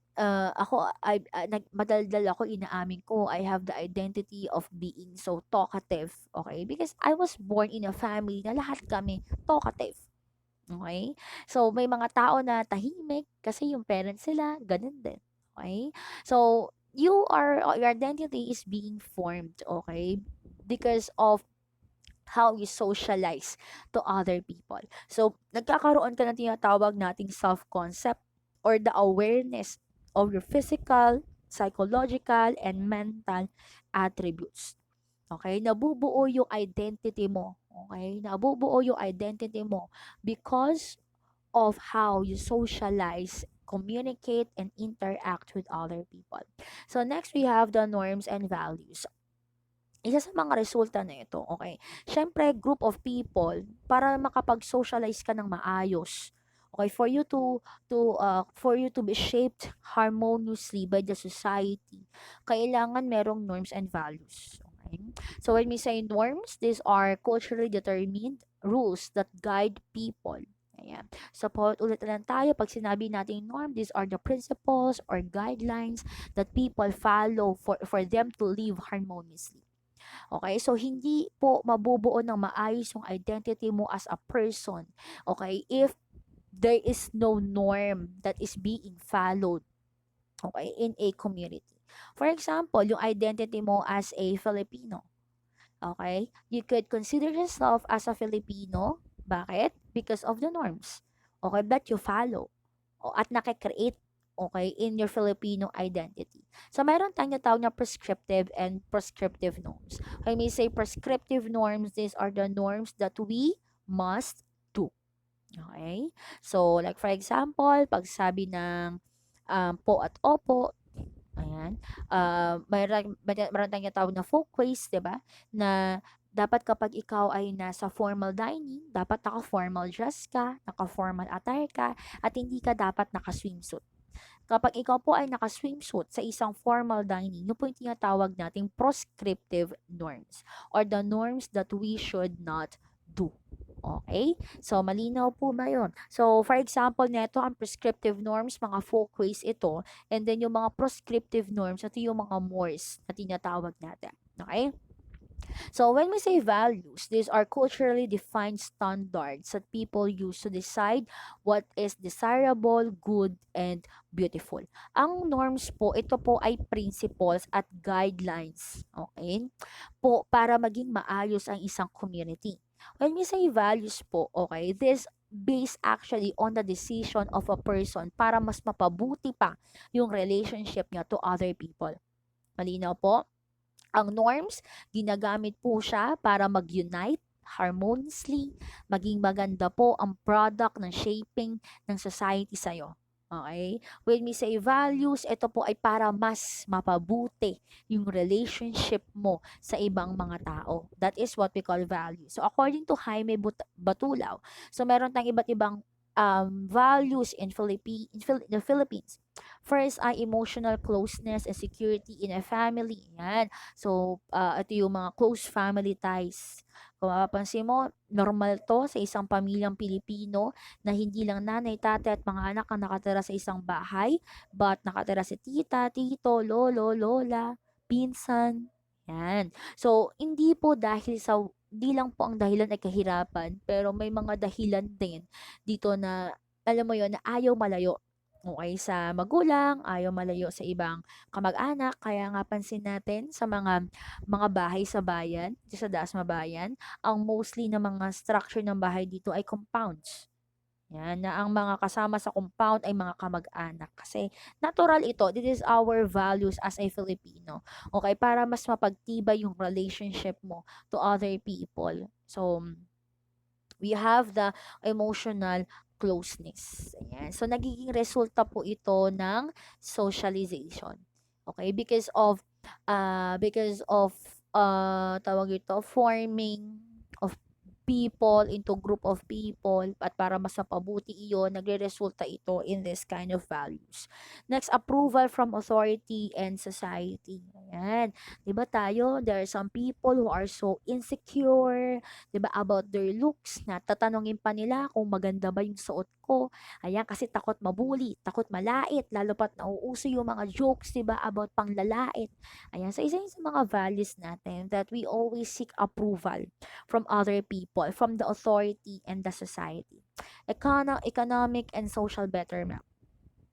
madaldal ako, inaamin ko, I have the identity of being so talkative, okay? Because I was born in a family na lahat kami talkative. Okay? So, may mga tao na tahimik kasi yung parents sila, ganun din. Okay? So, your identity is being formed, okay? Because of how you socialize to other people. So, nagkakaroon ka ng tinatawag nating self-concept or the awareness of your physical, psychological, and mental attributes. Okay? Nabubuo yung identity mo. Okay? Nabubuo yung identity mo because of how you socialize, communicate, and interact with other people. So, next we have the norms and values. isa sa mga resulta na ito, okay, siyempre group of people para makapag-socialize ka ng maayos. Okay, for you to be shaped harmoniously by the society, kailangan merong norms and values. Okay? So when we say norms, these are culturally determined rules that guide people. Ayan. So, ulit na lang tayo. Pag sinabi natin norm, these are the principles or guidelines that people follow for them to live harmoniously. Okay? So, hindi po mabubuo ng maayos yung identity mo as a person. Okay? If there is no norm that is being followed, okay, in a community. For example, yung identity mo as a Filipino. Okay? You could consider yourself as a Filipino. Bakit? Because of the norms. Okay? That you follow. At nakikreate, okay, in your Filipino identity. So, mayroon tayong natawag na prescriptive and prescriptive norms. When we say prescriptive norms, these are the norms that we must do. Okay? So, like for example, pag sabi ng po at opo, ayan, meron tayong tawag na folkways, 'di ba? Na dapat kapag ikaw ay nasa formal dining, dapat naka-formal dress ka, naka-formal attire ka, at hindi ka dapat naka-swimsuit. Kapag ikaw po ay naka-swimsuit sa isang formal dining, yun po yung tinatawag nating prescriptive norms or the norms that we should not do. Okay? So, malinaw po ba yun? So, for example, neto ang prescriptive norms, mga folkways ito, and then yung mga prescriptive norms, ito yung mga mores na tinatawag natin. Okay? So when we say values, these are culturally defined standards that people use to decide what is desirable, good, and beautiful. Ang norms po, ito po ay principles at guidelines, okay? Po, para maging maayos ang isang community. When we say values po, okay, this based actually on the decision of a person para mas mapabuti pa yung relationship niya to other people. Malinaw po? Ang norms, ginagamit po siya para mag-unite harmoniously, maging maganda po ang product ng shaping ng society sa'yo. Okay? When we say values, ito po ay para mas mapabuti yung relationship mo sa ibang mga tao. That is what we call values. So, according to Jaime Batulaw, so meron tayong iba't ibang values in the Philippines. First ay emotional closeness and security in a family. Yan. So, ito yung mga close family ties. Kung mapapansin mo, normal to sa isang pamilyang Pilipino na hindi lang nanay, tatay at mga anak ang nakatira sa isang bahay, but nakatira si tita, tito, lolo, lola, pinsan. Yan. So, hindi lang po ang dahilan ay kahirapan, pero may mga dahilan din dito na, alam mo yon, na ayaw malayo. Okay, sa magulang, ayaw malayo sa ibang kamag-anak. Kaya nga pansin natin sa mga bahay sa bayan, dito sa Dasma Bayan, ang mostly na mga structure ng bahay dito ay compounds. Yan, na ang mga kasama sa compound ay mga kamag-anak. Kasi natural ito. This is our values as a Filipino. Okay, para mas mapagtibay yung relationship mo to other people. So, we have the emotional closeness. Ayan. So, nagiging resulta po ito ng socialization. Okay? Tawag ito, forming of people into group of people at para mas mapabuti iyon, nagre-resulta ito in this kind of values. Next, approval from authority and society. Ayan. 'Di ba tayo, there are some people who are so insecure, 'di ba, about their looks, na tatanungin pa nila kung maganda ba yung suot ko. Ayan, kasi takot mabuli, takot malait, lalo pat nauuso yung mga jokes, 'di ba, about panglalait. Ayan, so isa yun sa mga values natin that we always seek approval from other people, from the authority and the society. Economic and social betterment.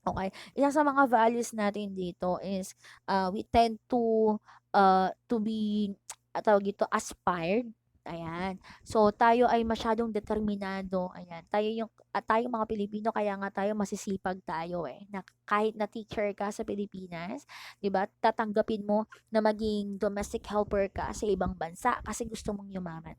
Okay? Isa sa mga values natin dito is we tend to be tawag ito, aspired. Ayan. So, tayo ay masyadong determinado. Ayan. Tayo mga Pilipino, kaya nga tayo masisipag tayo eh. Na kahit na teacher ka sa Pilipinas, 'di ba? Tatanggapin mo na maging domestic helper ka sa ibang bansa kasi gusto mong yumaman.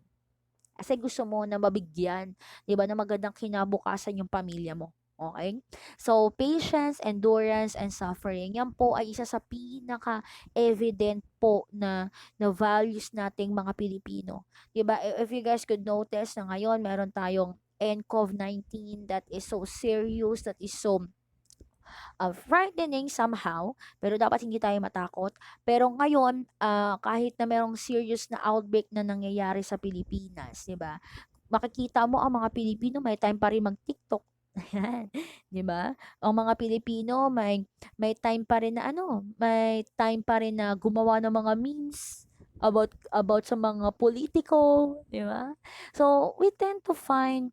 Kasi gusto mo na mabigyan, 'di ba, na magandang kinabukasan yung pamilya mo. Okay? So, patience, endurance, and suffering, yan po ay isa sa pinaka-evident po na values nating mga Pilipino. 'Di ba? If you guys could notice na ngayon meron tayong NCOV-19 that is so serious, that is so frightening somehow, pero dapat hindi tayo matakot. Pero ngayon, kahit na merong serious na outbreak na nangyayari sa Pilipinas, 'di ba? Makikita mo ang mga Pilipino may time pa rin mag-TikTok. Ayan, 'di ba? Ang mga Pilipino may time pa rin na may time pa rin na gumawa ng mga memes about sa mga politiko, 'di ba? So, we tend to find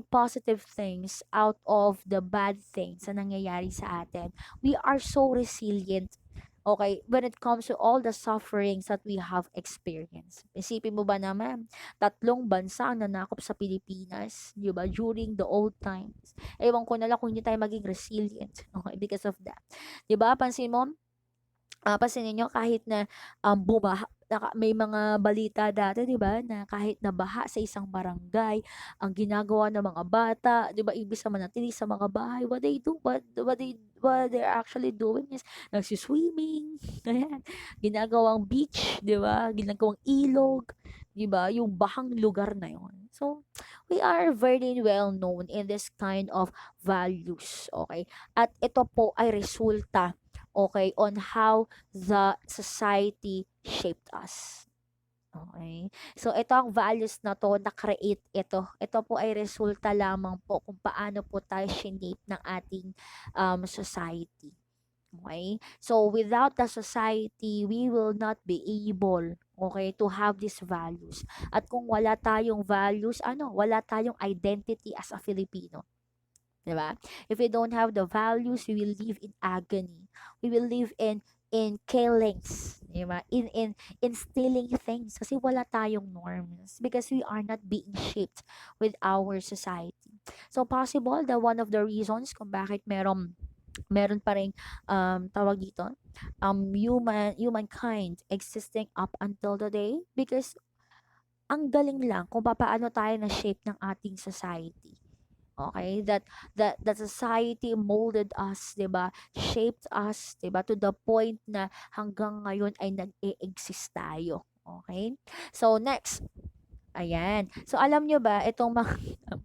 positive things out of the bad things na nangyayari sa atin. We are so resilient, okay, when it comes to all the sufferings that we have experienced. Isipin mo ba naman, tatlong bansa ang nanakop sa Pilipinas, di ba, during the old times. Ewan ko na lang kung hindi tayo maging resilient, okay, because of that. Di ba, pansin mo, pansinin niyo kahit na, bumaha may mga balita dati 'di ba, na kahit nabaha sa isang barangay, ang ginagawa ng mga bata 'di ba, imbes na manatili sa mga bahay, what they're actually doing is nagsi-swimming, ayan, ginagawang beach 'di ba, ginagawang ilog, 'di ba, yung bahang lugar na yon. So, we are very well known in this kind of values, okay? At ito po ay resulta, okay, on how the society shaped us. Okay. So, ito ang values na to, na-create ito. Ito po ay resulta lamang po kung paano po tayo shape ng ating society. Okay? So, without the society, we will not be able, okay, to have these values. At kung wala tayong values, wala tayong identity as a Filipino. Diba? If we don't have the values, we will live in agony. We will live in killings, diba? In stealing things kasi wala tayong norms because we are not being shaped with our society. So possible that one of the reasons kung bakit meron pa ring tawag dito, humankind existing up until today because ang galing lang kung paano tayo na shape ng ating society. Okay, that society molded us, 'di ba? Shaped us, 'di ba? To the point na hanggang ngayon ay nag-e-exist tayo. Okay? So next, ayan. So, alam nyo ba, itong mga, ang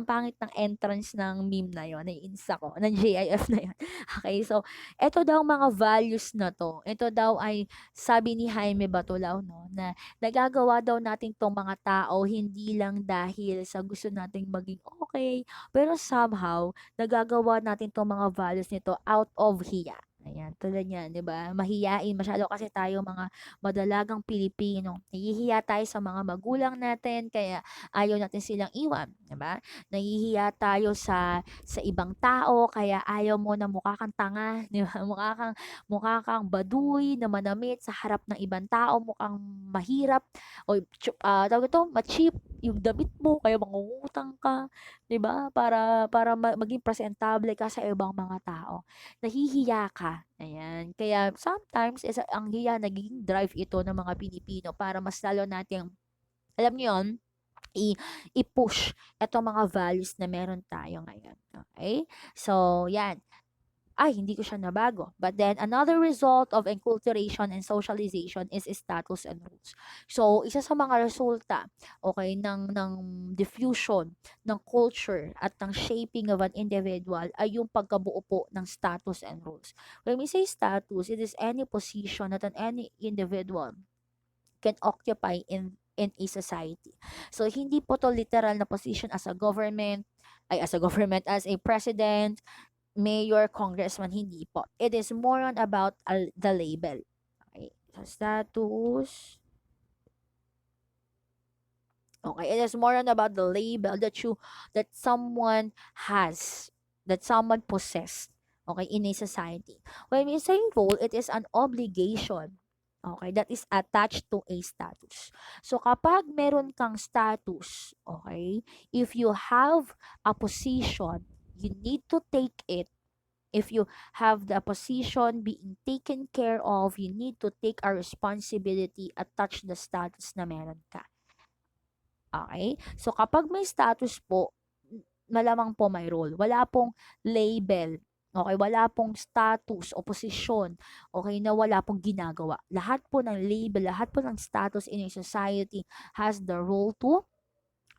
pangit ng entrance ng meme na yon, naiinis ako, ng GIF na yon. Okay, so, ito daw mga values na to, ito daw ay, sabi ni Jaime Batulao, no, na nagagawa daw natin tong mga tao, hindi lang dahil sa gusto nating maging okay, pero somehow, nagagawa natin tong mga values nito out of hiya. Ayan, tulad yan, di ba? Mahiyain, masyado kasi tayo mga madalagang Pilipino. Nahihiya tayo sa mga magulang natin kaya ayaw natin silang iwan, 'di ba? Nahihiya tayo sa ibang tao kaya ayaw mo na mukha kang tanga, 'di ba? Mukha kang baduy na manamit sa harap ng ibang tao, mukhang mahirap o tawag ito, ma-cheap yung damit mo kaya mangungutang ka, 'di ba? Para maging presentable ka sa ibang mga tao. Nahihiya ka. Ayan. Kaya sometimes ang hiya nagiging drive ito ng mga Pilipino para mas lalo nating, alam niyo yun, i i-push itong mga values na meron tayo ngayon. Okay? So, yan. Ay, hindi ko siya nabago. But then, another result of enculturation and socialization is status and rules. So, isa sa mga resulta, okay, ng diffusion ng culture at ng shaping of an individual ay yung pagkabuo po ng status and rules. When we say status, it is any position that any individual can occupy in a society. So, hindi po to literal na position as a government, as a president, mayor, congressman, hindi po. It is more on about the label. Okay. So, status. Okay. It is more on about the label that someone has, that someone possess. Okay, in a society. When we say role, it is an obligation. Okay, that is attached to a status. So, kapag meron kang status, okay, if you have a position, you need to take it. If you have the position being taken care of, you need to take a responsibility at touch the status na meron ka. Okay? So, kapag may status po, malamang po may role. Wala pong label. Okay, wala pong status o posisyon, okay, na wala pong ginagawa. Lahat po ng label, lahat po ng status in a society has the role to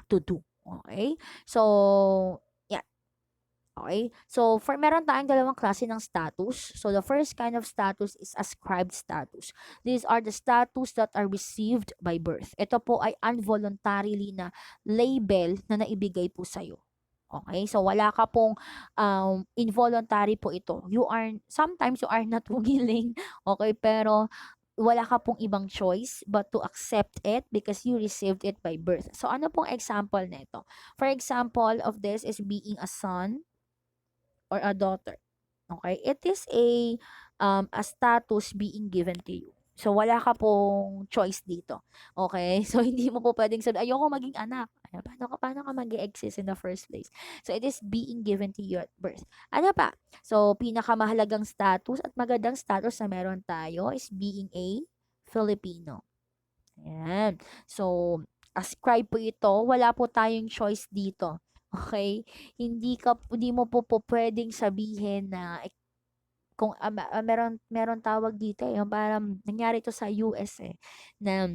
do. Okay? So, yeah. Okay? So, meron tayong dalawang klase ng status. So, the first kind of status is ascribed status. These are the status that are received by birth. Ito po ay involuntarily na label na naibigay po sa'yo. Okay? So, wala ka pong involuntary po ito. Sometimes you are not willing, okay, pero wala ka pong ibang choice but to accept it because you received it by birth. So, ano pong example nito? For example of this is being a son or a daughter. Okay? It is a status being given to you. So, wala ka pong choice dito. Okay? So, hindi mo po pwedeng sabi, ayoko maging anak. Ay, paano ka mag-exist in the first place? So, it is being given to you at birth. Ano pa? So, pinakamahalagang status at magandang status na meron tayo is being a Filipino. Ayan. So, ascribe po ito. Wala po tayong choice dito. Okay? Hindi mo po pwedeng sabihin na kung meron tawag dito yung parang nangyari to sa US na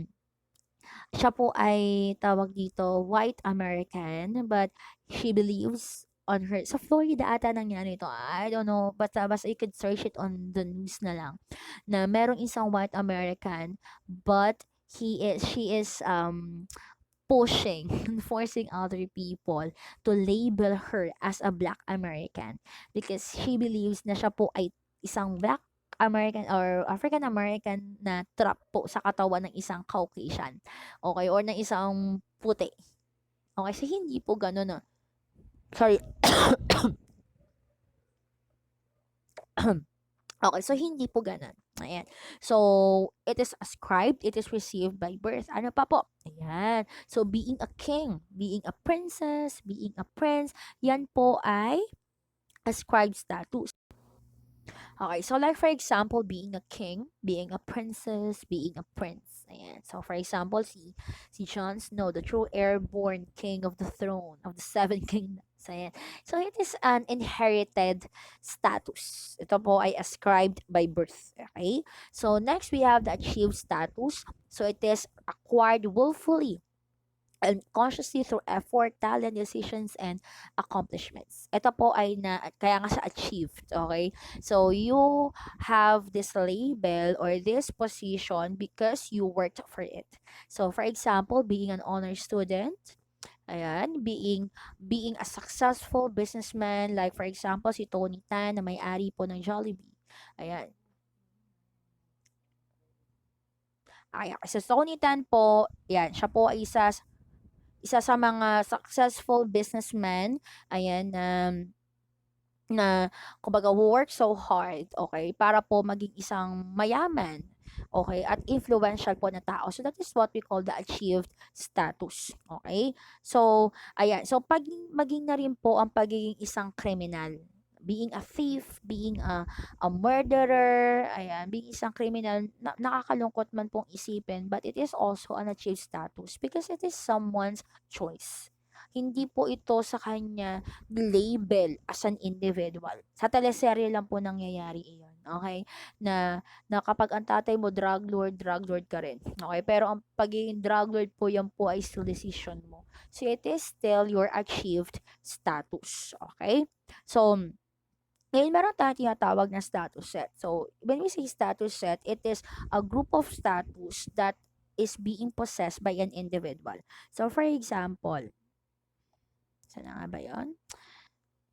siya po ay tawag dito white American but she believes on her sa Florida ata nangyari ito. I don't know, basta you could search it on the news na lang na merong isang white American but she is pushing forcing other people to label her as a black American because she believes na siya po ay isang black American or African American na trap po sa katawan ng isang Caucasian. Okay, or ng isang puti. Okay, so hindi po gano'n na. Sorry. Okay, so hindi po ganun. Ayan. So, it is ascribed, it is received by birth. Ano pa po? Ayan. So, being a king, being a princess, being a prince, yan po ay ascribed status. Okay, so like for example, being a king, being a princess, being a prince. Ayan. So for example, si Jon Snow, the true airborn king of the throne of the seven kingdoms. Ayan. So it is an inherited status. Ito po ay ascribed by birth. Okay? So next we have the achieved status. So it is acquired willfully and consciously through effort, talent, decisions, and accomplishments. Ito po ay kaya nga siya achieved, okay? So, you have this label or this position because you worked for it. So, for example, being an honor student, ayan, being a successful businessman, like for example, si Tony Tan na may-ari po ng Jollibee. Ayan. Ayan. So, Tony Tan po, yan, siya po ay isa sa mga successful businessman, ayan, na kumbaga work so hard, okay, para po maging isang mayaman, okay, at influential po na tao. So that is what we call the achieved status, okay? So, ayan, so maging na rin po ang pagiging isang kriminal, being a thief, being a murderer, ayan, being isang criminal, nakakalungkot man pong isipin, but it is also an achieved status because it is someone's choice. Hindi po ito sa kanya label as an individual. Sa teleserye lang po nangyayari iyon. Okay? Na kapag ang tatay mo drug lord ka rin. Okay? Pero ang pagiging drug lord po, yan po ay still decision mo. So, it is still your achieved status. Okay? So, ngayon meron tayong tinatawag na status set. So, when we say status set, it is a group of status that is being possessed by an individual. So, for example, saan na nga ba yun?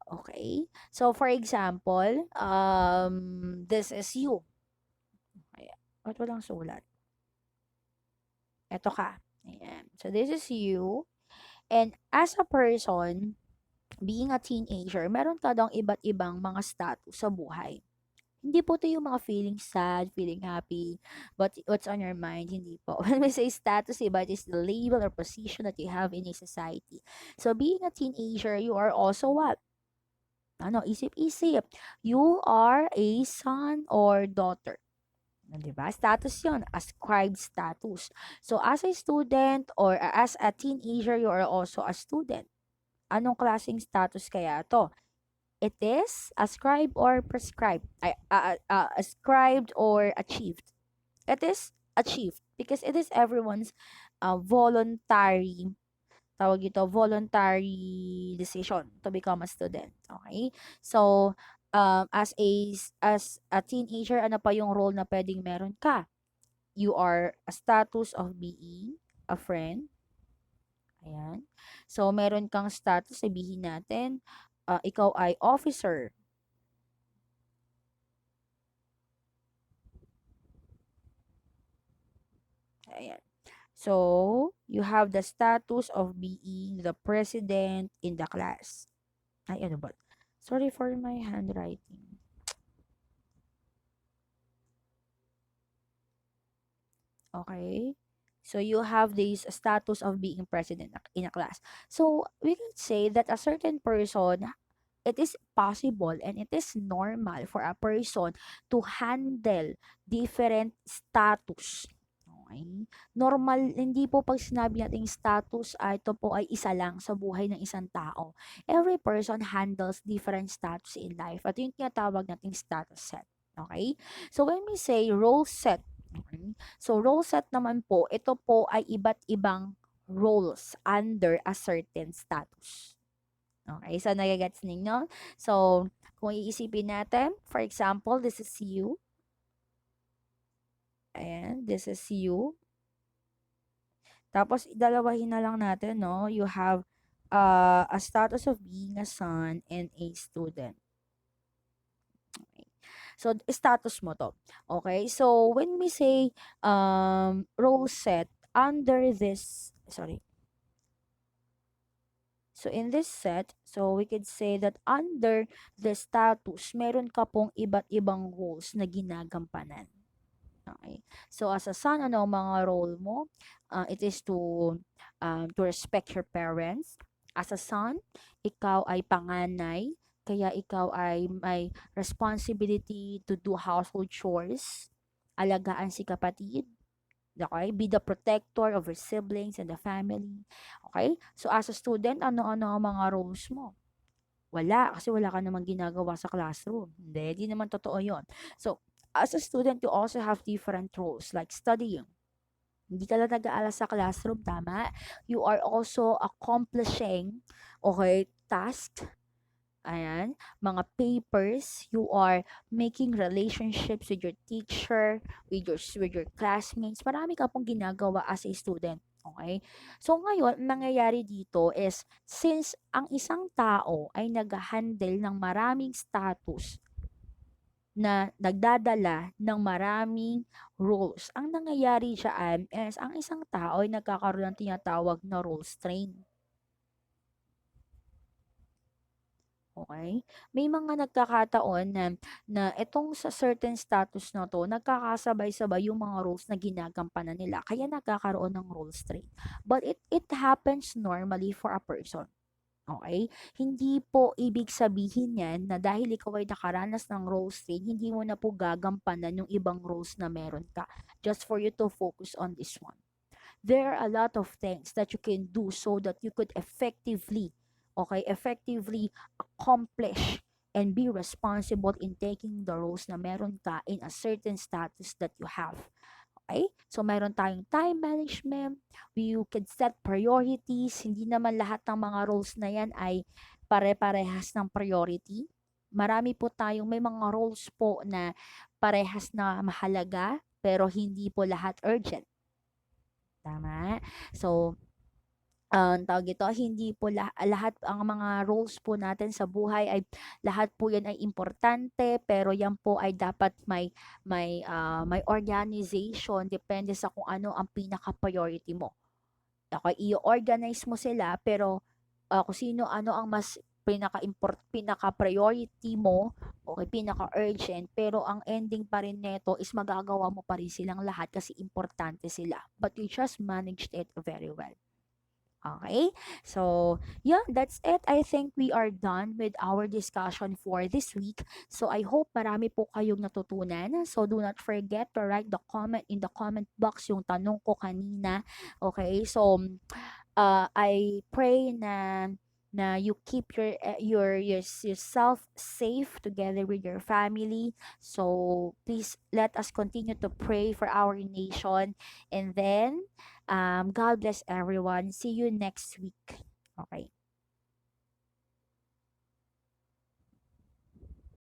Okay. So, for example, this is you. Ayan. Ba't walang sulat? Ito ka. Ayan. So, this is you. And as a person, being a teenager, meron ka daw iba't ibang mga status sa buhay. Hindi po ito yung mga feeling sad, feeling happy, but what's on your mind, hindi po. When we say status, iba, it is the label or position that you have in a society. So, being a teenager, you are also what? Isip-isip. You are a son or daughter. Diba? Status yon, ascribed status. So, as a student or as a teenager, you are also a student. Anong klaseng status kaya 'to? It is ascribed or prescribed, ascribed or achieved. It is achieved because it is everyone's voluntary, tawag ito, voluntary decision to become a student. Okay? So, as a teenager, ano pa yung role na pwedeng meron ka? You are a status of being a friend. Ayan. So, meron kang status, sabihin natin, ikaw ay officer. Ayan. So, you have the status of being the president in the class. Ay, ano ba? Sorry for my handwriting. Okay? So, you have this status of being president in a class. So, we can say that a certain person, it is possible and it is normal for a person to handle different status. Okay? Normal, hindi po pag sinabi nating status, ito po ay isa lang sa buhay ng isang tao. Every person handles different status in life. At yung tinatawag nating status set. Okay? So when we say role set, okay? So role set naman po, ito po ay iba't ibang roles under a certain status. Okay, so nagagets ninyo? So, kung iisipin natin, for example, this is you. Ayan, this is you. Tapos, dalawahin na lang natin, no? You have a status of being a son and a student. Okay. So, status mo to. Okay, so when we say role set under this, sorry. So, in this set, so we could say that under the status, meron ka pong iba't ibang roles na ginagampanan. Okay. So, as a son, ano ang mga role mo? It is to respect your parents. As a son, ikaw ay panganay, kaya ikaw ay may responsibility to do household chores, alagaan si kapatid, okay? Be the protector of your siblings and the family. Okay? So, as a student, ano-ano ang mga roles mo? Wala, kasi wala ka namang ginagawa sa classroom. Hindi naman totoo yon. So, as a student, you also have different roles like studying. Hindi ka lang nag-aaral sa classroom, tama? You are also accomplishing, okay, task. Ayan, mga papers, you are making relationships with your teacher, with your classmates. Marami ka pong ginagawa as a student. Okay? So ngayon, ang nangyayari dito is since ang isang tao ay nag-handle ng maraming status na nagdadala ng maraming roles, ang nangyayari diyan is ang isang tao ay nagkakaroon ng tinatawag na role strain. Okay. May mga nagkakataon na itong sa certain status na 'to, nagkakasabay-sabay yung mga roles na ginagampanan nila kaya nagkakaroon ng role strain. But it happens normally for a person, okay. Hindi po ibig sabihin niyan na dahil ikaw ay nakaranas ng role strain, hindi mo na po gagampanan yung ibang roles na meron ka, just for you to focus on this one. There are a lot of things that you can do so that you could effectively, okay, effectively accomplish and be responsible in taking the roles na meron ka in a certain status that you have. Okay? So, meron tayong time management. You can set priorities. Hindi naman lahat ng mga roles na yan ay pare-parehas ng priority. Marami po tayong may mga roles po na parehas na mahalaga pero hindi po lahat urgent. Tama? So, tawag ito, hindi po lahat ang mga roles po natin sa buhay ay lahat po 'yan ay importante, pero 'yan po ay dapat may organization depende sa kung ano ang pinaka-priority mo. Okey, i-organize mo sila pero, kung sino ano ang mas pinaka-priority mo, okey, pinaka-urgent, pero ang ending pa rin nito is magagawa mo pa rin silang lahat kasi importante sila, but you just managed it very well. Okay? So, yeah, that's it. I think we are done with our discussion for this week. So, I hope marami po kayong natutunan. So, do not forget to write the comment in the comment box yung tanong ko kanina. Okay? So, I pray na na you keep yourself safe together with your family. So please let us continue to pray for our nation. And then God bless everyone. See you next week. Okay.